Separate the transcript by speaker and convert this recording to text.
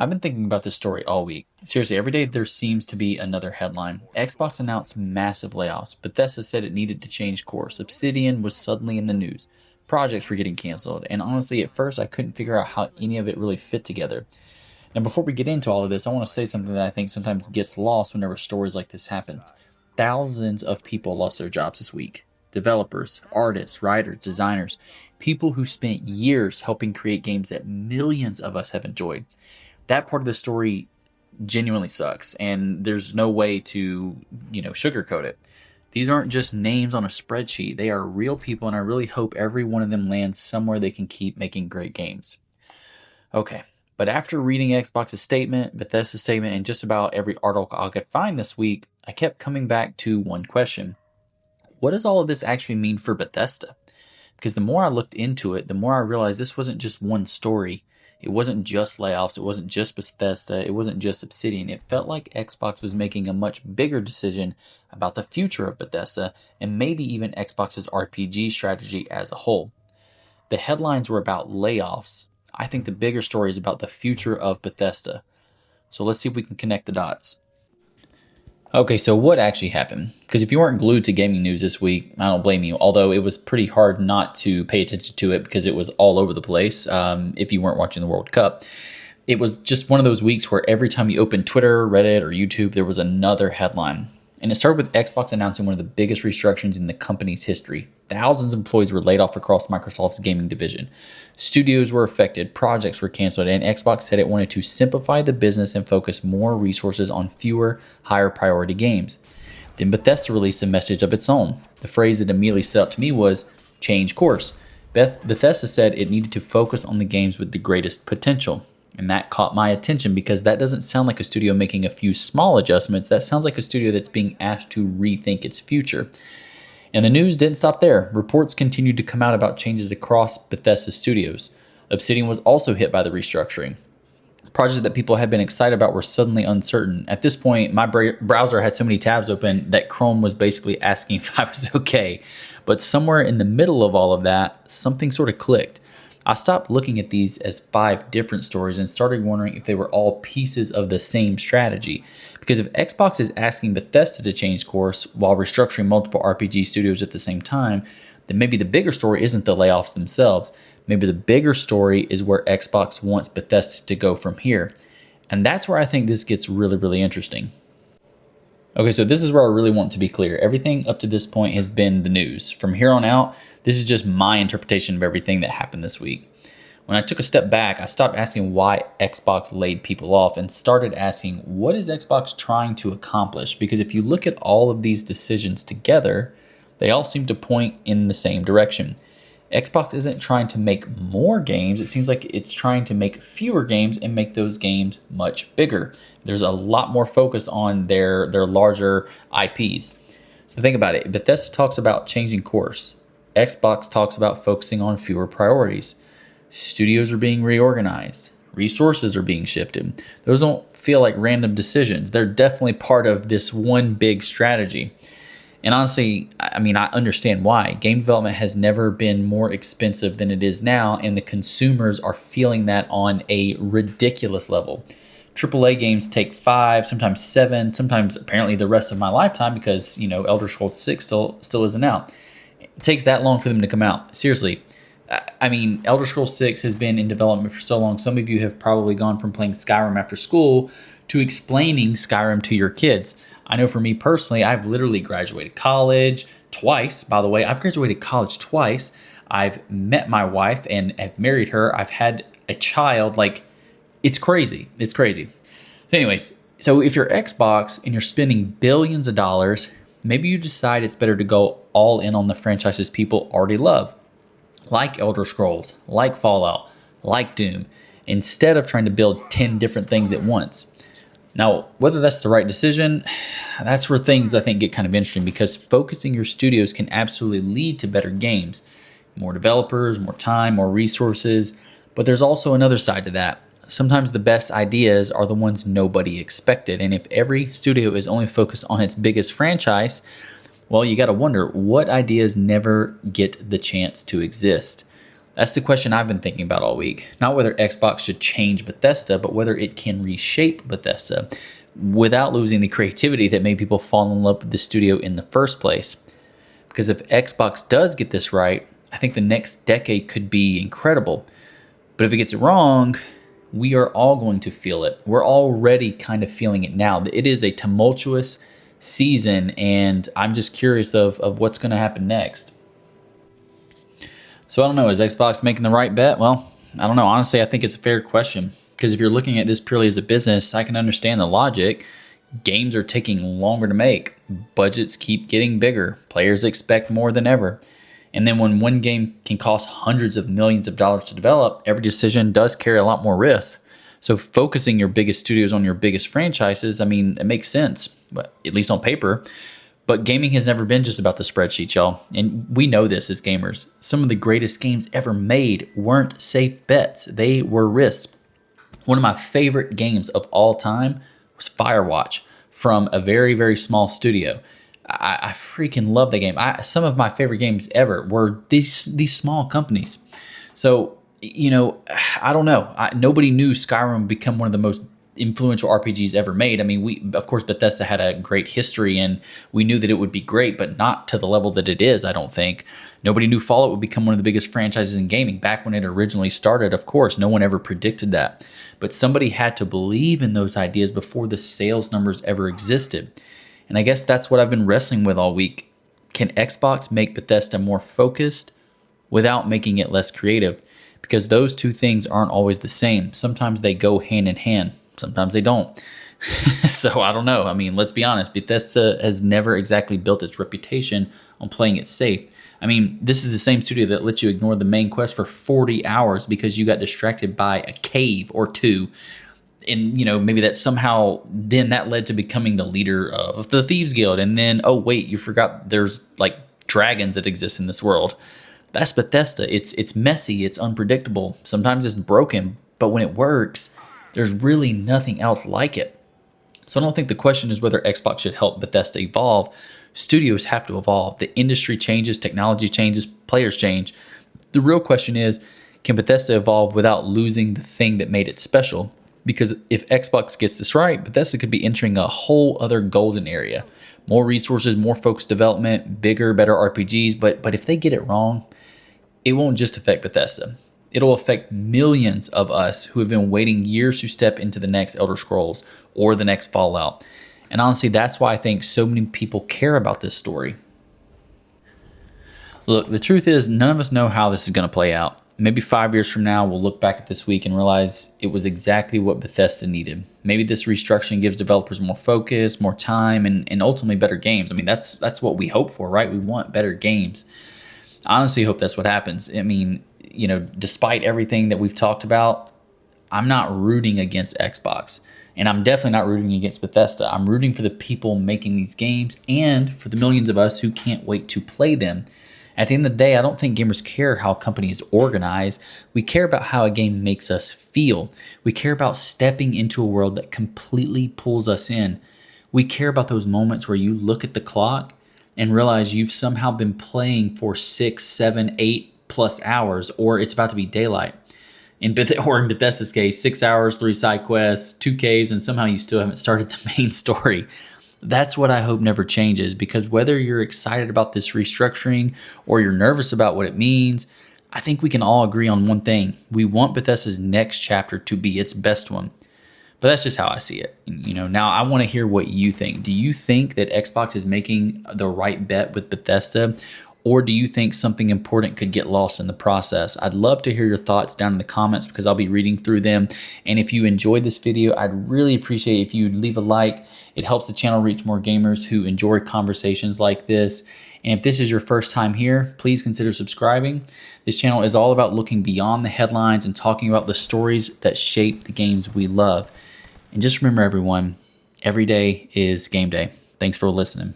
Speaker 1: I've been thinking about this story all week. Seriously, every day there seems to be another headline. Xbox announced massive layoffs. Bethesda said it needed to change course. Obsidian was suddenly in the news. Projects were getting canceled. And honestly, at first I couldn't figure out how any of it really fit together. Now, before we get into all of this, I want to say something that I think sometimes gets lost whenever stories like this happen. Thousands of people lost their jobs this week. Developers, artists, writers, designers, people who spent years helping create games that millions of us have enjoyed. That part of the story genuinely sucks, and there's no way to, sugarcoat it. These aren't just names on a spreadsheet. They are real people, and I really hope every one of them lands somewhere they can keep making great games. Okay, but after reading Xbox's statement, Bethesda's statement, and just about every article I could find this week, I kept coming back to one question. What does all of this actually mean for Bethesda? Because the more I looked into it, the more I realized this wasn't just one story. It wasn't just layoffs. It wasn't just Bethesda. It wasn't just Obsidian. It felt like Xbox was making a much bigger decision about the future of Bethesda and maybe even Xbox's RPG strategy as a whole. The headlines were about layoffs. I think the bigger story is about the future of Bethesda. So let's see if we can connect the dots. Okay, so what actually happened? Because if you weren't glued to gaming news this week, I don't blame you. Although it was pretty hard not to pay attention to it because it was all over the place if you weren't watching the World Cup. It was just one of those weeks where every time you opened Twitter, Reddit, or YouTube, there was another headline. And it started with Xbox announcing one of the biggest restructurings in the company's history. Thousands of employees were laid off across Microsoft's gaming division. Studios were affected, projects were canceled, and Xbox said it wanted to simplify the business and focus more resources on fewer, higher priority games. Then Bethesda released a message of its own. The phrase that immediately stood out to me was, change course. Bethesda said it needed to focus on the games with the greatest potential. And that caught my attention because that doesn't sound like a studio making a few small adjustments. That sounds like a studio that's being asked to rethink its future. And the news didn't stop there. Reports continued to come out about changes across Bethesda Studios. Obsidian was also hit by the restructuring. Projects that people had been excited about were suddenly uncertain. At this point, my browser had so many tabs open that Chrome was basically asking if I was okay. But somewhere in the middle of all of that, something sort of clicked. I stopped looking at these as 5 different stories and started wondering if they were all pieces of the same strategy. Because if Xbox is asking Bethesda to change course while restructuring multiple RPG studios at the same time, then maybe the bigger story isn't the layoffs themselves. Maybe the bigger story is where Xbox wants Bethesda to go from here. And that's where I think this gets really, really interesting. Okay, so this is where I really want to be clear. Everything up to this point has been the news. From here on out, this is just my interpretation of everything that happened this week. When I took a step back, I stopped asking why Xbox laid people off and started asking, what is Xbox trying to accomplish? Because if you look at all of these decisions together, they all seem to point in the same direction. Xbox isn't trying to make more games. It seems like it's trying to make fewer games and make those games much bigger. There's a lot more focus on their larger IPs. So think about it. Bethesda talks about changing course. Xbox talks about focusing on fewer priorities. Studios are being reorganized. Resources are being shifted. Those don't feel like random decisions. They're definitely part of this one big strategy. And honestly, I understand why. Game development has never been more expensive than it is now, and the consumers are feeling that on a ridiculous level. AAA games take 5, sometimes 7, sometimes apparently the rest of my lifetime because, Elder Scrolls 6 still isn't out. It takes that long for them to come out. Seriously. Elder Scrolls 6 has been in development for so long. Some of you have probably gone from playing Skyrim after school to explaining Skyrim to your kids. I know for me personally, I've literally graduated college twice. By the way, I've graduated college twice. I've met my wife and have married her. I've had a child. It's crazy. It's crazy. So anyways, so if you're Xbox and you're spending billions of dollars, maybe you decide it's better to go all in on the franchises people already love, like Elder Scrolls, like Fallout, like Doom, instead of trying to build 10 different things at once. Now, whether that's the right decision, that's where things I think get kind of interesting because focusing your studios can absolutely lead to better games, more developers, more time, more resources. But there's also another side to that. Sometimes the best ideas are the ones nobody expected. And if every studio is only focused on its biggest franchise, well, you got to wonder what ideas never get the chance to exist. That's the question I've been thinking about all week. Not whether Xbox should change Bethesda, but whether it can reshape Bethesda without losing the creativity that made people fall in love with the studio in the first place. Because if Xbox does get this right, I think the next decade could be incredible. But if it gets it wrong, we are all going to feel it. We're already kind of feeling it now. It is a tumultuous season, and I'm just curious of what's going to happen next. So I don't know, is Xbox making the right bet? Well, I don't know. Honestly, I think it's a fair question. Because if you're looking at this purely as a business, I can understand the logic. Games are taking longer to make. Budgets keep getting bigger. Players expect more than ever. And then when one game can cost hundreds of millions of dollars to develop, every decision does carry a lot more risk. So focusing your biggest studios on your biggest franchises, I mean, it makes sense, but at least on paper. But gaming has never been just about the spreadsheet, y'all. And we know this as gamers. Some of the greatest games ever made weren't safe bets. They were risks. One of my favorite games of all time was Firewatch from a very, very small studio. I freaking love that game. Some of my favorite games ever were these small companies. So, I don't know. Nobody knew Skyrim would become one of the most influential RPGs ever made. I mean, of course, Bethesda had a great history, and we knew that it would be great, but not to the level that it is, I don't think. Nobody knew Fallout would become one of the biggest franchises in gaming back when it originally started. Of course, no one ever predicted that. But somebody had to believe in those ideas before the sales numbers ever existed. And I guess that's what I've been wrestling with all week. Can Xbox make Bethesda more focused without making it less creative? Because those two things aren't always the same. Sometimes they go hand in hand. Sometimes they don't. So I don't know. I mean, let's be honest. Bethesda has never exactly built its reputation on playing it safe. I mean, this is the same studio that let you ignore the main quest for 40 hours because you got distracted by a cave or two. And, maybe that somehow then that led to becoming the leader of the Thieves Guild. And then, oh, wait, you forgot there's like dragons that exist in this world. That's Bethesda. It's messy. It's unpredictable. Sometimes it's broken. But when it works, there's really nothing else like it. So I don't think the question is whether Xbox should help Bethesda evolve. Studios have to evolve. The industry changes, technology changes, players change. The real question is, can Bethesda evolve without losing the thing that made it special? Because if Xbox gets this right, Bethesda could be entering a whole other golden area. More resources, more focused development, bigger, better RPGs. But if they get it wrong, it won't just affect Bethesda. It'll affect millions of us who have been waiting years to step into the next Elder Scrolls or the next Fallout. And honestly, that's why I think so many people care about this story. Look, the truth is, none of us know how this is going to play out. Maybe 5 years from now, we'll look back at this week and realize it was exactly what Bethesda needed. Maybe this restructuring gives developers more focus, more time, and ultimately better games. I mean, that's what we hope for, right? We want better games. I honestly hope that's what happens. I mean, despite everything that we've talked about, I'm not rooting against Xbox. And I'm definitely not rooting against Bethesda. I'm rooting for the people making these games and for the millions of us who can't wait to play them. At the end of the day, I don't think gamers care how a company is organized. We care about how a game makes us feel. We care about stepping into a world that completely pulls us in. We care about those moments where you look at the clock and realize you've somehow been playing for 6, 7, 8+ hours, or it's about to be daylight. Or in Bethesda's case, 6 hours, 3 side quests, 2 caves, and somehow you still haven't started the main story. That's what I hope never changes, because whether you're excited about this restructuring or you're nervous about what it means, I think we can all agree on one thing. We want Bethesda's next chapter to be its best one. But that's just how I see it. Now I want to hear what you think. Do you think that Xbox is making the right bet with Bethesda? Or do you think something important could get lost in the process? I'd love to hear your thoughts down in the comments because I'll be reading through them. And if you enjoyed this video, I'd really appreciate if you'd leave a like. It helps the channel reach more gamers who enjoy conversations like this. And if this is your first time here, please consider subscribing. This channel is all about looking beyond the headlines and talking about the stories that shape the games we love. And just remember, everyone, every day is game day. Thanks for listening.